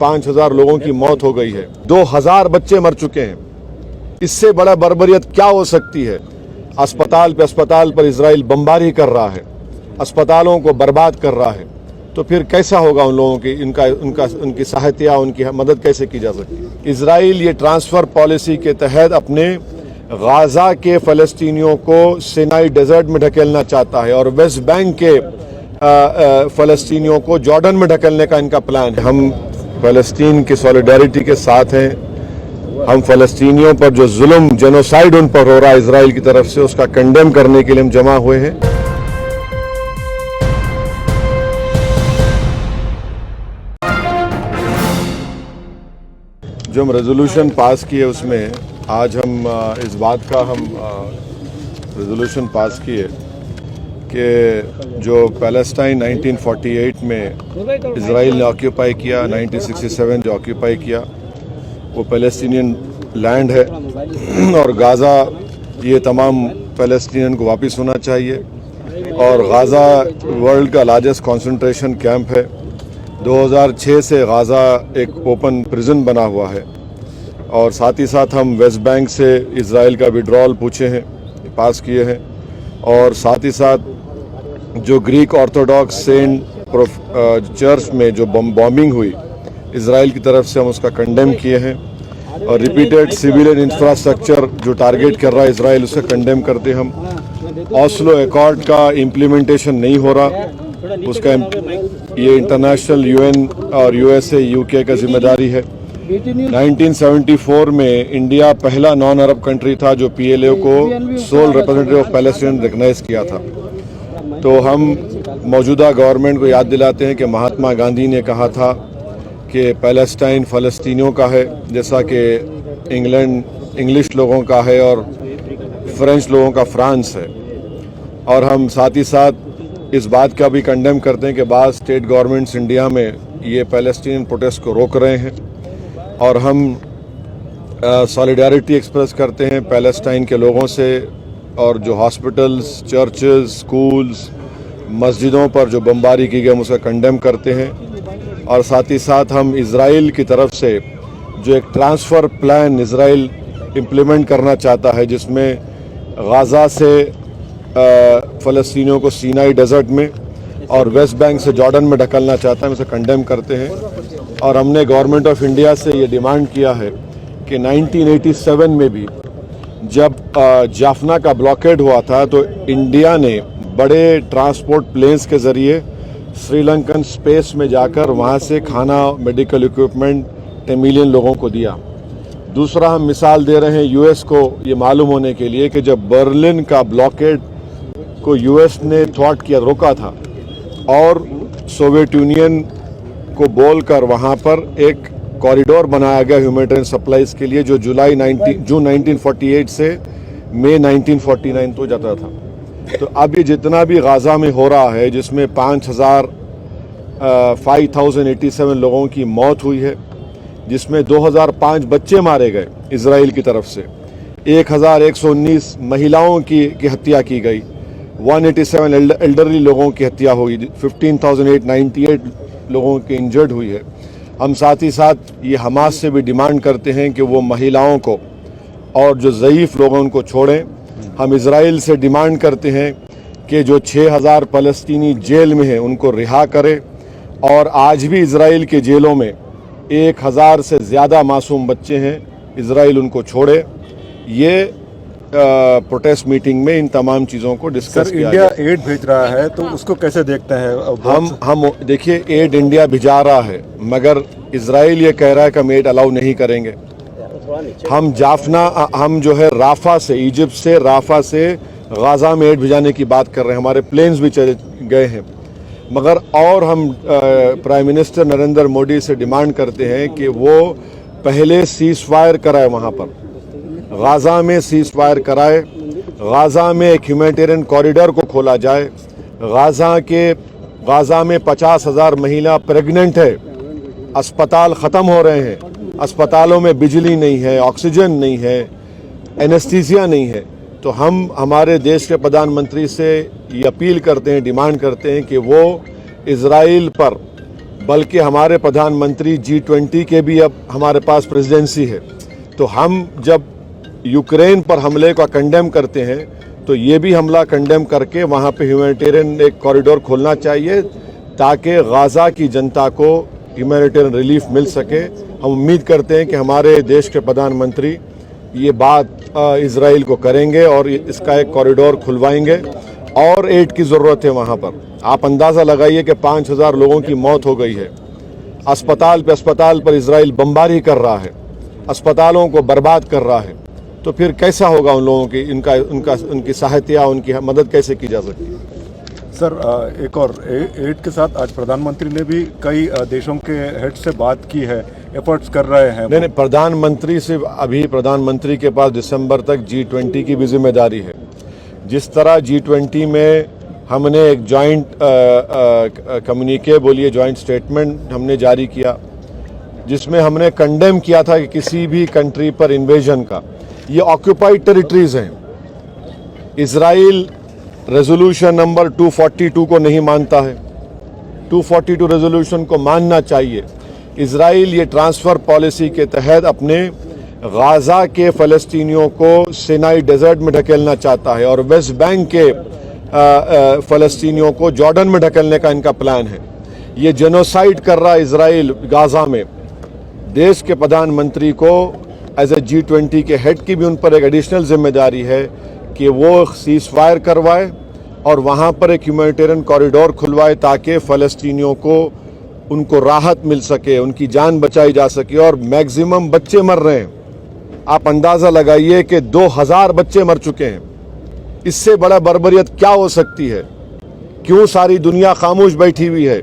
5,000 लोगों की मौत हो गई है, 2,000 बच्चे मर चुके हैं। इससे बड़ा बर्बरियत क्या हो सकती है? अस्पताल पर इजराइल बमबारी कर रहा है, अस्पतालों को बर्बाद कर रहा है, तो फिर कैसा होगा उन लोगों की उनकी सहायता, उनकी मदद कैसे की जा सकती है? इजराइल ये ट्रांसफ़र पॉलिसी के तहत अपने गाज़ा के फ़लस्तीनियों को सिनाई डेजर्ट में ढकेलना चाहता है और वेस्ट बैंक के फ़लस्तीनियों को जॉर्डन में ढकेलने का इनका प्लान है। हम फ़लस्तीन की सॉलिडारिटी के साथ हैं। हम फ़लस्तीनियों पर जो जुल्म, जेनोसाइड उन पर हो रहा है इजराइल की तरफ से, उसका कंडेम करने के लिए हम जमा हुए हैं। जो हम रेजोल्यूशन पास किए उसमें आज हम इस बात का रेजोल्यूशन पास किए कि जो पैलेस्टाइन 1948 में इजराइल ने ऑक्यूपाई किया, 1967 जो ऑक्यूपाई किया, वो पैलेस्टीनियन लैंड है और गाज़ा ये तमाम पैलेस्टीनियन को वापस होना चाहिए। और गाज़ा वर्ल्ड का लार्जेस्ट कंसंट्रेशन कैंप है। 2006 से गाज़ा एक ओपन प्रिजन बना हुआ है। और साथ ही साथ हम वेस्ट बैंक से इजराइल का विड्रॉल पूछे हैं, पास किए हैं। और साथ ही साथ जो ग्रीक ऑर्थोडॉक्स सेंट चर्च में जो बॉम्बिंग हुई इजराइल की तरफ से, हम उसका कंडेम किए हैं। और रिपीटेड सिविलियन इंफ्रास्ट्रक्चर जो टारगेट कर रहा है इजराइल, उसे कंडेम करते हम। ऑस्लो एकॉर्ड का इम्प्लीमेंटेशन नहीं हो रहा, उसका ये इंटरनेशनल यूएन और यूएसए यूके का जिम्मेदारी है। 1974 में इंडिया पहला नॉन अरब कंट्री था जो पीएलओ को sole representative of Palestine recognise किया था। तो हम मौजूदा गवर्नमेंट को याद दिलाते हैं कि महात्मा गांधी ने कहा था कि पैलेस्टाइन फ़लस्तीनियों का है, जैसा कि इंग्लैंड इंग्लिश लोगों का है और फ्रेंच लोगों का फ्रांस है। और हम साथ ही साथ इस बात का भी कंडेम करते हैं कि बाज़ स्टेट गवर्नमेंट्स इंडिया में ये पैलेस्टीनियन प्रोटेस्ट को रोक रहे हैं। और हम सॉलिडारिटी एक्सप्रेस करते हैं पैलेस्टाइन के लोगों से। और जो हॉस्पिटल्स, चर्चेस, स्कूल्स, मस्जिदों पर जो बमबारी की गई, हम उसका कंडेम करते हैं। और साथ ही साथ हम इजराइल की तरफ से जो एक ट्रांसफ़र प्लान इजराइल इम्प्लीमेंट करना चाहता है, जिसमें गाज़ा से फ़लस्तीनियों को सीनाई डेजर्ट में और वेस्ट बैंक से जॉर्डन में ढकलना चाहता है, उसे कंडेम करते हैं। और हमने गवर्नमेंट ऑफ इंडिया से ये डिमांड किया है कि 1987 में भी जब जाफना का ब्लॉकेड हुआ था, तो इंडिया ने बड़े ट्रांसपोर्ट प्लेन्स के ज़रिए श्रीलंकन स्पेस में जाकर वहाँ से खाना, मेडिकल इक्विपमेंट 10 मिलियन लोगों को दिया। दूसरा हम मिसाल दे रहे हैं यूएस को ये मालूम होने के लिए कि जब बर्लिन का ब्लॉकेड को यूएस ने थ्वाट किया, रोका था, और सोवियत यूनियन को बोलकर वहाँ पर एक कॉरिडोर बनाया गया ह्यूमैनिटेरियन सप्लाईज़ के लिए, जो जून 1948 से मई 1949 तो जाता था। तो अब ये जितना भी गाज़ा में हो रहा है, जिसमें 5,087 लोगों की मौत हुई है, जिसमें 2005 बच्चे मारे गए इजराइल की तरफ से, 1,119 महिलाओं की हत्या की गई, 187 एल्डरली लोगों की हत्या हुई, 15,898 लोगों की इंजर्ड हुई है। हम साथ ही साथ ये हमास से भी डिमांड करते हैं कि वो महिलाओं को और जो ज़ईफ़ लोग हैं उनको छोड़ें। हम इजराइल से डिमांड करते हैं कि जो 6,000 फ़लस्तीनी जेल में हैं उनको रिहा करें। और आज भी इजराइल के जेलों में 1,000 से ज़्यादा मासूम बच्चे हैं, इजराइल उनको छोड़े। ये प्रोटेस्ट मीटिंग में इन तमाम चीज़ों को डिस्कस किया। इंडिया एड भेज रहा है, तो उसको कैसे देखते हैं? हम देखिए, एड इंडिया भिजा रहा है, मगर इजराइल ये कह रहा है कि हम एड अलाउ नहीं करेंगे। हम जो है राफा से, इजिप्ट से, राफा से गाज़ा में एड भिजाने की बात कर रहे हैं। हमारे प्लेन्स भी चले गए हैं, मगर और हम प्राइम मिनिस्टर नरेंद्र मोदी से डिमांड करते हैं कि वो पहले सीज़ फायर कराए, वहाँ पर गाज़ा में सीज़ फायर कराए, गाज़ा में एक ह्यूमैनिटेरियन कॉरिडोर को खोला जाए। गाज़ा में 50,000 महिला प्रेग्नेंट है, अस्पताल ख़त्म हो रहे हैं, अस्पतालों में बिजली नहीं है, ऑक्सीजन नहीं है, एनेस्थीसिया नहीं है। तो हम हमारे देश के प्रधानमंत्री से ये अपील करते हैं, डिमांड करते हैं कि वो इजराइल पर बल्कि हमारे प्रधानमंत्री G20 के भी अब हमारे पास प्रेसिडेंसी है। तो हम जब यूक्रेन पर हमले का कंडेम करते हैं तो ये भी हमला कंडेम करके वहाँ पे ह्यूमैनिटेरियन एक कॉरिडोर खोलना चाहिए ताकि गाज़ा की जनता को ह्यूमैनिटेरियन रिलीफ मिल सके। हम उम्मीद करते हैं कि हमारे देश के प्रधानमंत्री ये बात इजराइल को करेंगे और इसका एक कॉरिडोर खुलवाएंगे और एड की ज़रूरत है वहाँ पर। आप अंदाज़ा लगाइए कि 5,000 लोगों की मौत हो गई है। अस्पताल पर इजराइल बमबारी कर रहा है, अस्पतालों को बर्बाद कर रहा है। तो फिर कैसा होगा उन लोगों की उनकी सहायता, उनकी मदद कैसे की जा सकती है? सर एक और एड के साथ आज प्रधानमंत्री ने भी कई देशों के हेड से बात की है, एफर्ट्स कर रहे हैं। नहीं, प्रधानमंत्री से अभी प्रधानमंत्री के पास दिसंबर तक G20 की भी जिम्मेदारी है। जिस तरह G20 में हमने एक जॉइंट कम्युनिके बोलिए जॉइंट स्टेटमेंट हमने जारी किया जिसमें हमने कंडेम किया था कि किसी भी कंट्री पर इन्वेजन का, ये ऑक्यूपाइड टेरिटरीज हैं। इजराइल रेजोल्यूशन नंबर 242 को नहीं मानता है, 242 रेजोल्यूशन को मानना चाहिए। इजराइल ये ट्रांसफ़र पॉलिसी के तहत अपने गाज़ा के फ़लस्तीनियों को सिनाई डेजर्ट में ढकेलना चाहता है और वेस्ट बैंक के फ़लस्तीनियों को जॉर्डन में ढकेलने का इनका प्लान है। ये जेनोसाइड कर रहा है इजराइल गाज़ा में। देश के प्रधानमंत्री को एज ए G20 के हेड की भी उन पर एक एडिशनल जिम्मेदारी है कि वो सीज़ फायर करवाए और वहाँ पर एक ह्यूमैनिटेरियन कॉरिडोर खुलवाए ताकि फ़लस्तीनियों को उनको राहत मिल सके, उनकी जान बचाई जा सके। और मैक्सिमम बच्चे मर रहे हैं, आप अंदाज़ा लगाइए कि 2000 बच्चे मर चुके हैं। इससे बड़ा बर्बरियत क्या हो सकती है? क्यों सारी दुनिया खामोश बैठी हुई है?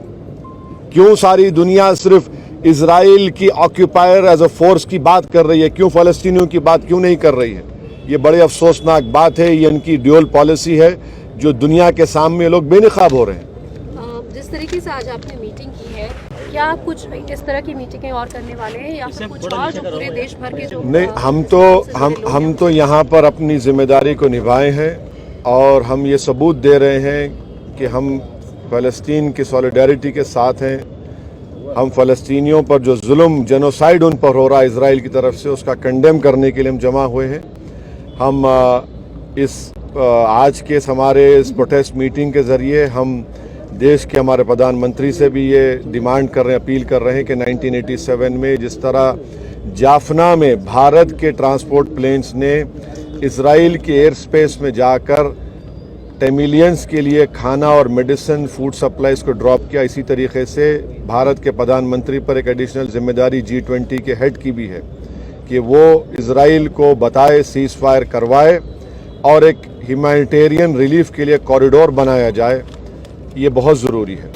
क्यों सारी दुनिया सिर्फ इजराइल की ऑक्यूपायर एज अ फोर्स की बात कर रही है? क्यों फ़लस्तीनियों की बात क्यों नहीं कर रही है? ये बड़े अफसोसनाक बात है। ये इनकी ड्यूअल पॉलिसी है जो दुनिया के सामने लोग बेनकाब हो रहे हैं। जिस तरीके से आज आपने मीटिंग की है, क्या आप कुछ इस तरह की मीटिंगें और करने वाले हैं या फिर कुछ और जो पूरे देश भर के जो नहीं, हम तो यहाँ पर अपनी जिम्मेदारी को निभाए हैं और हम ये सबूत दे रहे हैं कि हम फ़लस्तीन की सॉलिडारिटी के साथ हैं। हम फ़लस्तीनियों पर जो जुल्म जेनोसाइड उन पर हो रहा है इजराइल की तरफ से, उसका कंडेम करने के लिए हम जमा हुए हैं। हम आज के हमारे इस प्रोटेस्ट मीटिंग के ज़रिए हम देश के हमारे प्रधानमंत्री से भी ये डिमांड कर रहे हैं, अपील कर रहे हैं कि 1987 में जिस तरह जाफना में भारत के ट्रांसपोर्ट प्लेन्स ने इजराइल के एयर स्पेस में जाकर टेमिलियंस के लिए खाना और मेडिसिन फूड सप्लाईज को ड्रॉप किया, इसी तरीके से भारत के प्रधानमंत्री पर एक एडिशनल जिम्मेदारी G20 के हेड की भी है कि वो इजराइल को बताए, सीज़ फायर करवाए और एक ह्यूमैनिटेरियन रिलीफ के लिए कॉरिडोर बनाया जाए। ये बहुत ज़रूरी है।